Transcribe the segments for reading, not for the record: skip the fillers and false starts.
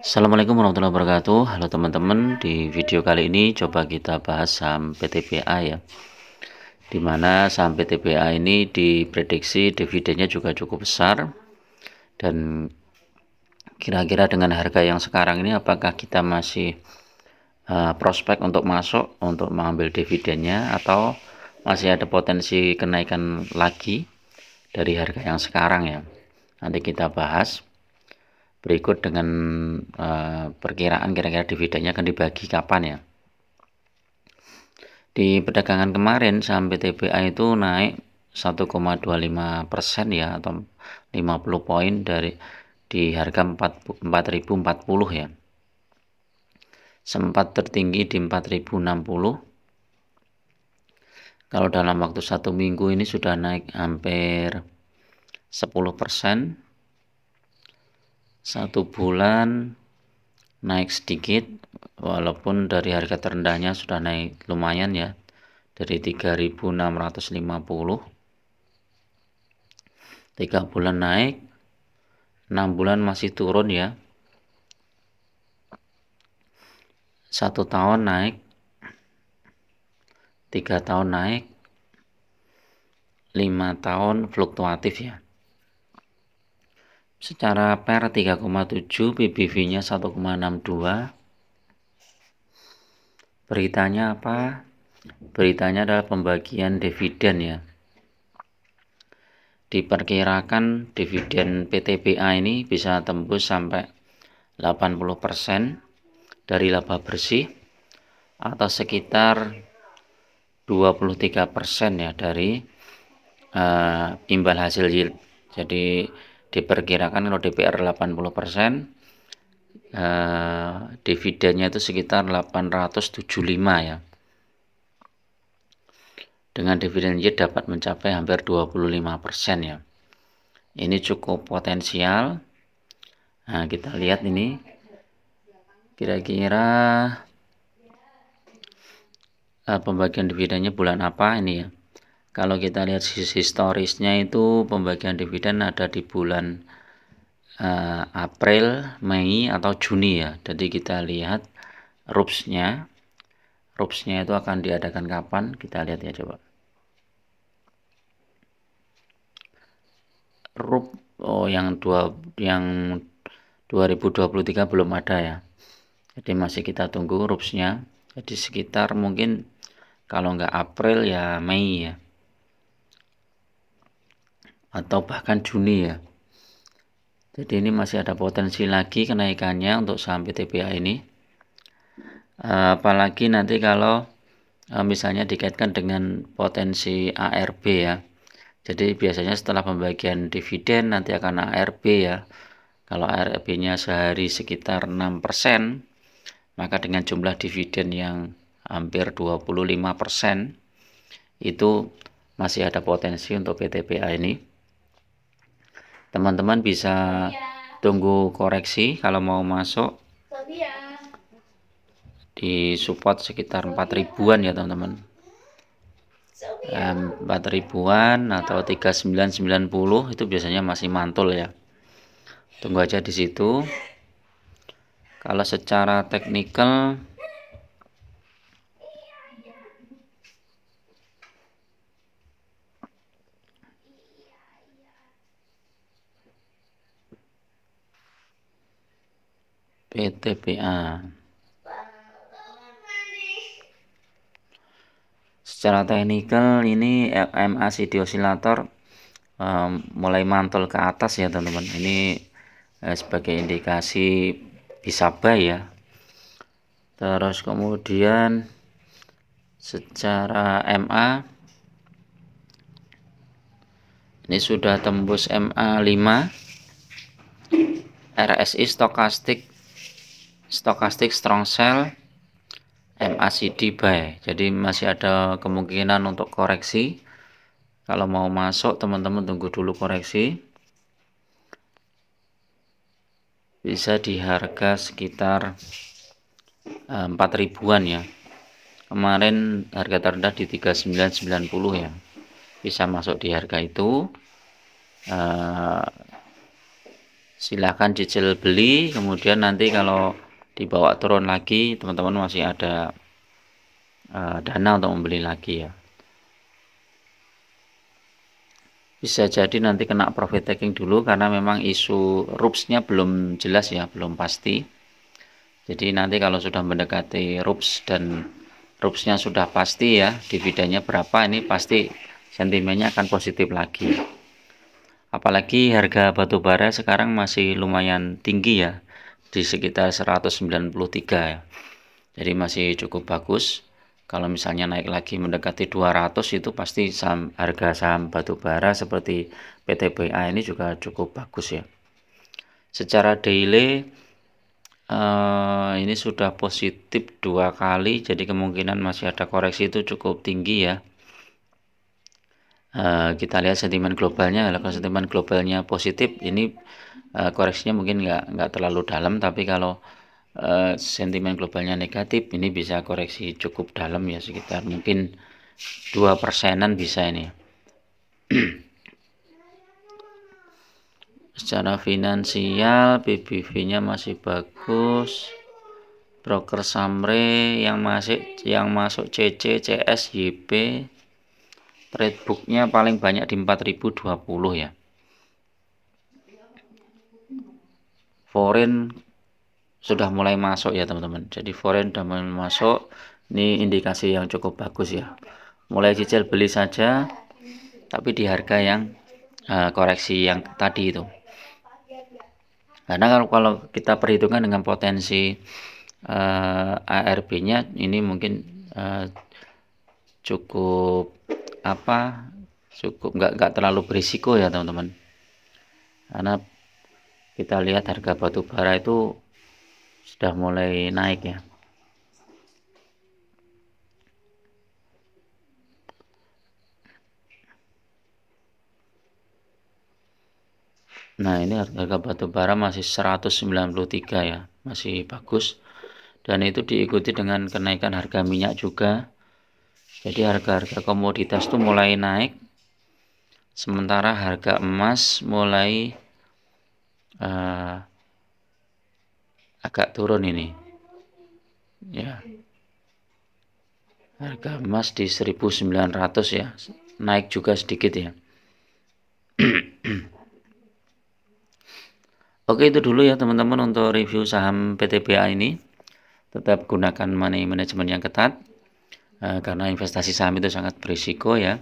Assalamualaikum warahmatullahi wabarakatuh. Halo teman-teman, di video kali ini coba kita bahas saham PTBA ya. Dimana saham PTBA ini diprediksi dividennya juga cukup besar. Dan kira-kira dengan harga yang sekarang ini apakah kita masih prospek untuk masuk untuk mengambil dividennya, atau masih ada potensi kenaikan lagi dari harga yang sekarang ya. Nanti kita bahas berikut dengan perkiraan kira-kira dividennya akan dibagi kapan ya. Di perdagangan kemarin saham PTBA itu naik 1,25% ya, atau 50 poin di harga 4040 ya. Sempat tertinggi di 4060. Kalau dalam waktu 1 minggu ini sudah naik hampir 10%. 1 bulan naik sedikit, walaupun dari harga terendahnya sudah naik lumayan ya, dari 3650. 3 bulan naik, 6 bulan masih turun ya. 1 tahun naik, 3 tahun naik, 5 tahun fluktuatif ya. Secara per 3,7, PBV-nya 1,62. Beritanya apa? Beritanya adalah pembagian dividen ya. Diperkirakan dividen PTBA ini bisa tembus sampai 80% dari laba bersih, atau sekitar 23% ya dari imbal hasil yield. Jadi diperkirakan kalau DPR 80%, dividennya itu sekitar 875 ya. Dengan dividen yield dapat mencapai hampir 25% ya. Ini cukup potensial. Nah, kita lihat ini kira-kira pembagian dividennya bulan apa ini ya. Kalau kita lihat historisnya itu pembagian dividen ada di bulan April, Mei atau Juni ya. Jadi kita lihat RUPS-nya. RUPS-nya itu akan diadakan kapan? Kita lihat ya coba. RUP yang 2023 belum ada ya. Jadi masih kita tunggu RUPS-nya. Jadi sekitar mungkin kalau nggak April ya Mei ya, atau bahkan Juni ya. Jadi ini masih ada potensi lagi kenaikannya untuk saham PTBA ini. Apalagi nanti kalau misalnya dikaitkan dengan potensi ARB ya. Jadi biasanya setelah pembagian dividen nanti akan ARB ya. Kalau ARB-nya sehari sekitar 6%, maka dengan jumlah dividen yang hampir 25%, itu masih ada potensi untuk PTBA ini. Teman-teman bisa tunggu koreksi kalau mau masuk di support sekitar 4.000-an ya teman-teman. 4.000-an atau 3990 itu biasanya masih mantul ya. Tunggu aja di situ. Kalau secara teknikal PTBA, secara teknikal ini MACD osilator mulai mantul ke atas ya teman-teman. Ini sebagai indikasi bisa buy ya. Terus kemudian secara MA ini sudah tembus MA 5, RSI stokastik strong sell, MACD buy. Jadi masih ada kemungkinan untuk koreksi. Kalau mau masuk teman-teman tunggu dulu koreksi. Bisa di harga sekitar 4.000-an ya. Kemarin harga terendah di 3990 ya. Bisa masuk di harga itu. silahkan cicil beli, kemudian nanti kalau dibawa turun lagi teman-teman masih ada dana untuk membeli lagi ya. Bisa jadi nanti kena profit taking dulu karena memang isu RUPS-nya belum jelas ya, belum pasti. Jadi nanti kalau sudah mendekati RUPS dan RUPS-nya sudah pasti ya, dividennya berapa, ini pasti sentimennya akan positif lagi. Apalagi harga batu bara sekarang masih lumayan tinggi ya, di sekitar 193 ya. Jadi masih cukup bagus. Kalau misalnya naik lagi mendekati 200 itu pasti harga saham batu bara seperti PTBA ini juga cukup bagus ya. Secara daily ini sudah positif 2 kali, jadi kemungkinan masih ada koreksi itu cukup tinggi ya. Kita lihat sentimen globalnya. Kalau sentimen globalnya positif, ini koreksinya mungkin nggak terlalu dalam, tapi kalau sentimen globalnya negatif, ini bisa koreksi cukup dalam ya, sekitar mungkin 2%-an bisa ini. Secara finansial BBV-nya masih bagus. Broker Samre yang masuk CC, CS, YP, trade book-nya paling banyak di 4020 ya. Foreign sudah mulai masuk ya teman-teman. Jadi foreign sudah mulai masuk. Ini indikasi yang cukup bagus ya. Mulai cicil beli saja, tapi di harga yang koreksi yang tadi itu. Karena kalau kita perhitungkan dengan potensi ARB-nya ini mungkin cukup nggak terlalu berisiko ya teman-teman. Karena kita lihat harga batu bara itu sudah mulai naik ya. Nah, ini harga batu bara masih 193 ya, masih bagus. Dan itu diikuti dengan kenaikan harga minyak juga. Jadi harga-harga komoditas itu mulai naik. Sementara harga emas mulai agak turun ini. Ya. Harga emas di 1900 ya, naik juga sedikit ya. Oke, itu dulu ya teman-teman untuk review saham PTBA ini. Tetap gunakan money management yang ketat karena investasi saham itu sangat berisiko ya.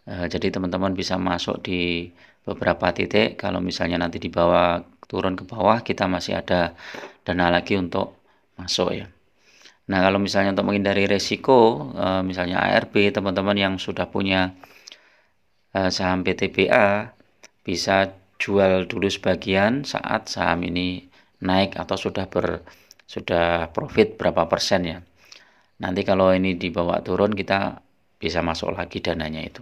Jadi teman-teman bisa masuk di beberapa titik. Kalau misalnya nanti dibawa turun ke bawah, kita masih ada dana lagi untuk masuk ya. Nah, kalau misalnya untuk menghindari resiko, misalnya ARB, teman-teman yang sudah punya saham PTBA bisa jual dulu sebagian saat saham ini naik atau sudah profit berapa persen ya. Nanti kalau ini dibawa turun, kita bisa masuk lagi dananya itu.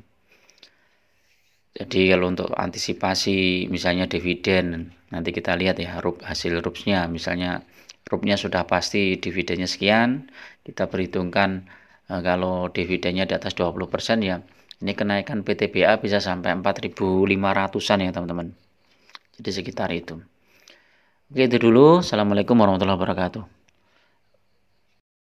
Jadi kalau untuk antisipasi misalnya dividen, nanti kita lihat ya hasil RUPS-nya. Misalnya RUPS-nya sudah pasti dividennya sekian, kita perhitungkan kalau dividennya di atas 20% ya, ini kenaikan PTBA bisa sampai 4.500-an ya teman-teman. Jadi sekitar itu. Oke, itu dulu. Assalamualaikum warahmatullahi wabarakatuh.